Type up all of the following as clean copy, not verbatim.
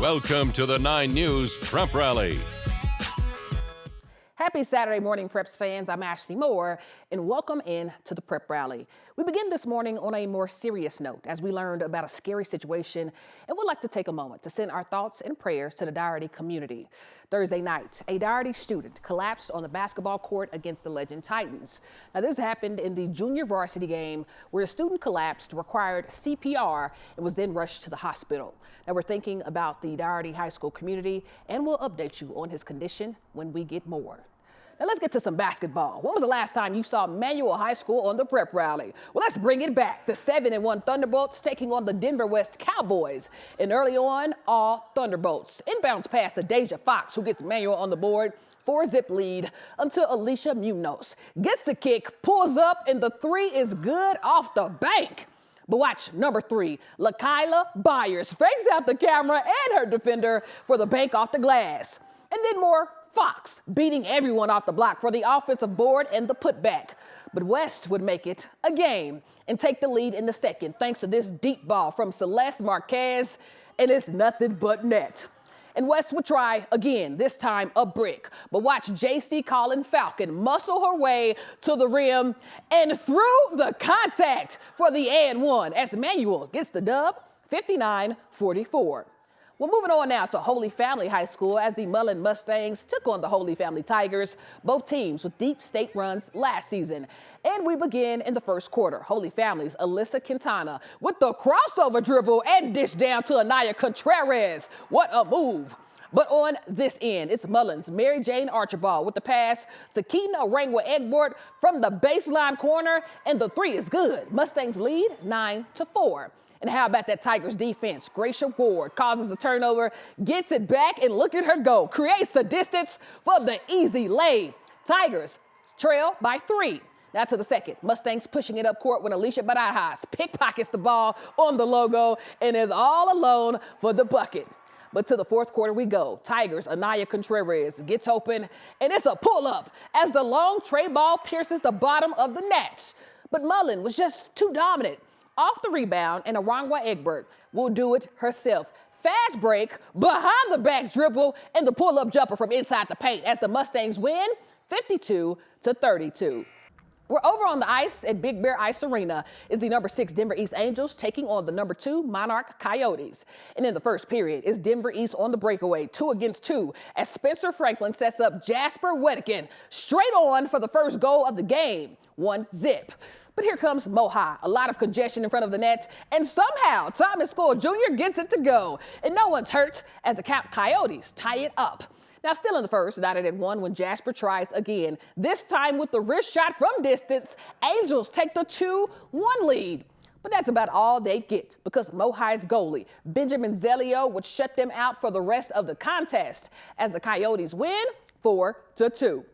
Welcome to the 9 News Prep Rally. Happy Saturday morning, Preps fans. I'm Ashley Moore, and welcome in to the Prep Rally. We begin this morning on a more serious note as we learned about a scary situation, and would like to take a moment to send our thoughts and prayers to the Dougherty community. Thursday night, a Dougherty student collapsed on the basketball court against the Legend Titans. Now, this happened in the junior varsity game where the student collapsed, required CPR, and was then rushed to the hospital. Now, we're thinking about the Dougherty High School community, and we'll update you on his condition when we get more. Now let's get to some basketball. When was the last time you saw Manual High School on the Prep Rally? Well, let's bring it back. The 7-1 Thunderbolts taking on the Denver West Cowboys. And early on, all Thunderbolts. Inbounds pass to Deja Fox, who gets Manual on the board. 4-zip lead until Alicia Munoz gets the kick, pulls up, and the three is good off the bank. But watch number 3, LaKyla Byers fakes out the camera and her defender for the bank off the glass. And then more Fox beating everyone off the block for the offensive board and the putback. But West would make it a game and take the lead in the second thanks to this deep ball from Celeste Marquez, and it's nothing but net. And West would try again, this time a brick. But watch JC Colin Falcon muscle her way to the rim and through the contact for the and one as Manual gets the dub, 59-44. Well, moving on now to Holy Family High School as the Mullen Mustangs took on the Holy Family Tigers, both teams with deep state runs last season. And we begin in the first quarter. Holy Family's Alyssa Quintana with the crossover dribble and dish down to Anaya Contreras. What a move. But on this end, it's Mullen's Mary Jane Archibald with the pass to Keaton Arangwa Egbert from the baseline corner, and the three is good. Mustangs lead 9-4. And how about that Tigers defense? Gracia Ward causes a turnover, gets it back, and look at her go. Creates the distance for the easy lay. Tigers trail by 3. Now to the second. Mustangs pushing it up court when Alicia Barajas pickpockets the ball on the logo and is all alone for the bucket. But to the fourth quarter we go. Tigers, Anaya Contreras gets open, and it's a pull-up as the long tray ball pierces the bottom of the net. But Mullen was just too dominant. Off the rebound, and Arangwa Egbert will do it herself. Fast break, behind the back dribble, and the pull-up jumper from inside the paint as the Mustangs win 52-32. We're over on the ice at Big Bear Ice Arena is the number 6 Denver East Angels taking on the number 2 Monarch Coyotes. And in the first period is Denver East on the breakaway, 2 against 2, as Spencer Franklin sets up Jasper Wettigan straight on for the first goal of the game, 1-zip. But here comes Moha, a lot of congestion in front of the net, and somehow Thomas Cole Jr. gets it to go. And no one's hurt as the Coyotes tie it up. Now still in the first, knotted at 1 when Jasper tries again. This time with the wrist shot from distance, Angels take the 2-1 lead. But that's about all they get because Mohi's goalie, Benjamin Zelio, would shut them out for the rest of the contest as the Coyotes win 4-2.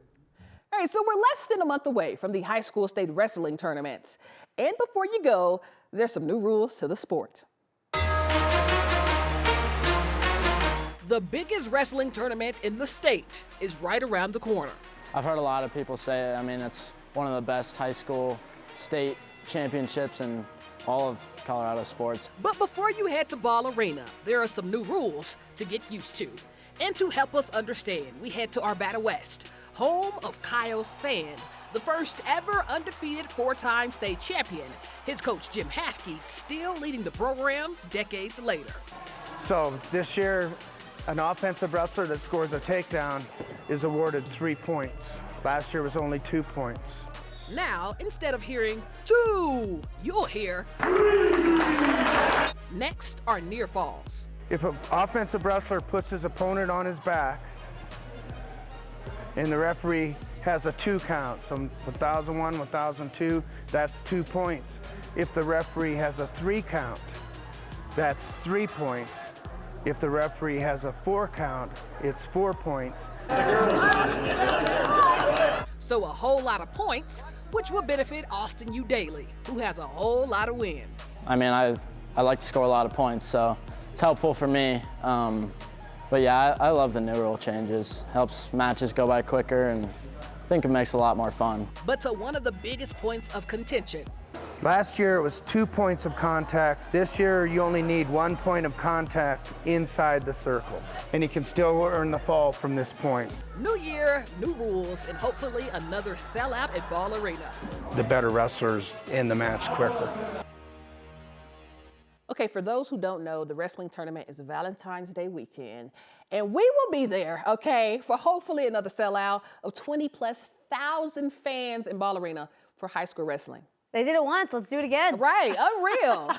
All right, so we're less than a month away from the high school state wrestling tournaments. And before you go, there's some new rules to the sport. The biggest wrestling tournament in the state is right around the corner. I've heard a lot of people say it. I mean, it's one of the best high school state championships in all of Colorado sports. But before you head to Ball Arena, there are some new rules to get used to. And to help us understand, we head to Arvada West, home of Kyle Sand, the first ever undefeated 4-time state champion. His coach, Jim Hafke, still leading the program decades later. So this year, an offensive wrestler that scores a takedown is awarded 3 points. Last year was only 2 points. Now, instead of hearing 2, you'll hear 3. Next are near falls. If an offensive wrestler puts his opponent on his back and the referee has a 2 count, so 1001, 1002, that's 2 points. If the referee has a 3 count, that's 3 points. If the referee has a 4 count, it's 4 points. So a whole lot of points, which will benefit Austin U. Daly, who has a whole lot of wins. I mean, I like to score a lot of points, so it's helpful for me. But yeah, I love the new rule changes. Helps matches go by quicker, and I think it makes it a lot more fun. But to one of the biggest points of contention. Last year it was 2 points of contact. This year you only need 1 point of contact inside the circle. And you can still earn the fall from this point. New year, new rules, and hopefully another sellout at Ball Arena. The better wrestlers end the match quicker. Okay, for those who don't know, the wrestling tournament is Valentine's Day weekend, and we will be there, okay, for hopefully another sellout of 20,000+ fans in Ball Arena for high school wrestling. They did it once, let's do it again. Right, unreal.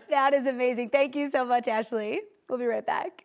That is amazing. Thank you so much, Ashley. We'll be right back.